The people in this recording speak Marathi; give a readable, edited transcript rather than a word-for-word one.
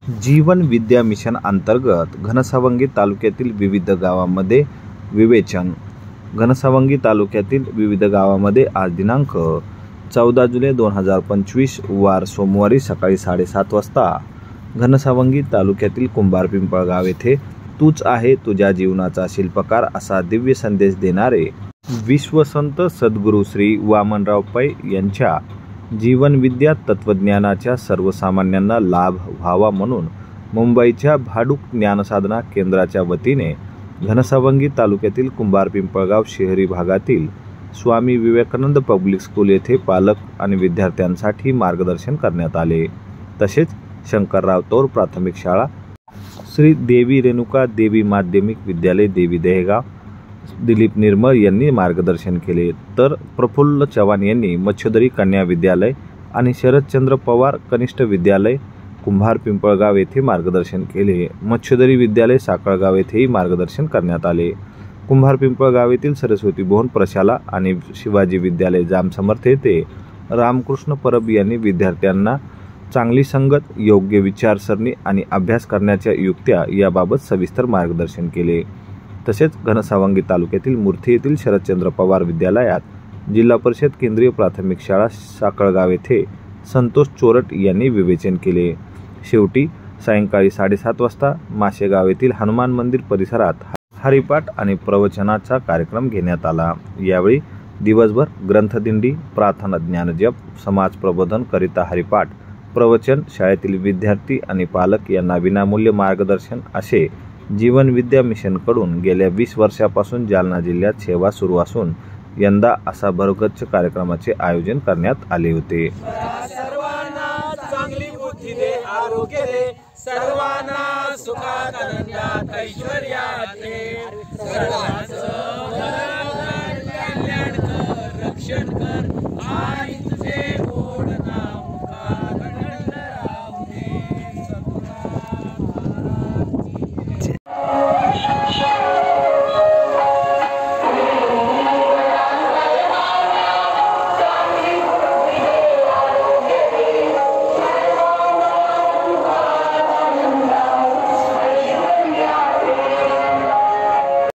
जीवन विद्या मिशन अंतर्गत घनसावंगी तालुक्यातील विविध गावांमध्ये विवेचन। घनसावंगी तालुक्यातील विविध गावांमध्ये आज दिनांक 14 जुलै 2025 वार सोमवारी सकाळी 7:30 वाजता घनसावंगी तालुक्यातील कुंभारपिंपळगाव येथे तूच आहे तुझ्या जीवनाचा शिल्पकार असा दिव्य संदेश देणारे विश्वसंत सद्गुरू श्री वामनराव पै यांच्या जीवनविद्या तत्वज्ञानाच्या सर्वसामान्यांना लाभ व्हावा म्हणून मुंबईच्या भाडूक ज्ञानसाधना केंद्राच्या वतीने घनसावंगी तालुक्यातील कुंभारपिंपळगाव शहरी भागातील स्वामी विवेकानंद पब्लिक स्कूल येथे पालक आणि विद्यार्थ्यांसाठी मार्गदर्शन करण्यात आले। तसेच शंकरराव तौर प्राथमिक शाळा, श्री देवी रेणुका देवी माध्यमिक विद्यालय देवी दहेगाव दिलीप निर्मळ यांनी मार्गदर्शन केले, तर प्रफुल्ल चव्हाण यांनी मच्छोदरी कन्या विद्यालय आणि शरदचंद्र पवार कनिष्ठ विद्यालय कुंभारपिंपळगाव येथे मार्गदर्शन केले। मच्छोदरी विद्यालय साखळगाव येथेही मार्गदर्शन करण्यात आले। कुंभारपिंपळगाव येथील सरस्वती भुवन प्रशाला आणि शिवाजी विद्यालय जामसमर्थ येथे रामकृष्ण परब यांनी विद्यार्थ्यांना चांगली संगत, योग्य विचारसरणी आणि अभ्यास करण्याच्या युक्त्या याबाबत सविस्तर मार्गदर्शन केले। तसेच घनसावंगी तालुक्यातील मूर्ती येथील शरदचंद्र पवार विद्यालयात जिल्हा परिषद केंद्रीय प्राथमिक शाळा साखळगाव येथे संतोष चोरट यांनी विवेचन केले। शेवटी सायंकाळी 7:30 वाजता माशेगाव येथील हनुमान मंदिर परिसरात हरिपाठ आणि प्रवचनाचा कार्यक्रम घेण्यात आला। यावेळी दिवसभर ग्रंथदिंडी, प्रार्थना, ज्ञानजप, समाज प्रबोधन करिता हरिपाठ, प्रवचन, शाळेतील विद्यार्थी आणि पालक यांना विनामूल्य मार्गदर्शन असे जीवनविद्या मिशनकडून गेल्या 20 वर्षापासून जालना जिल्ह्यात सेवा सुरू असून यंदा असा भरगच्च कार्यक्रमाचे आयोजन करण्यात आले होते। सर्वांना चांगली बुद्धी दे, आरोग्य दे, सर्वांना सुखात आनंदात ऐश्वर्यात दे, सर्वांचं कल्याण कर, रक्षण कर।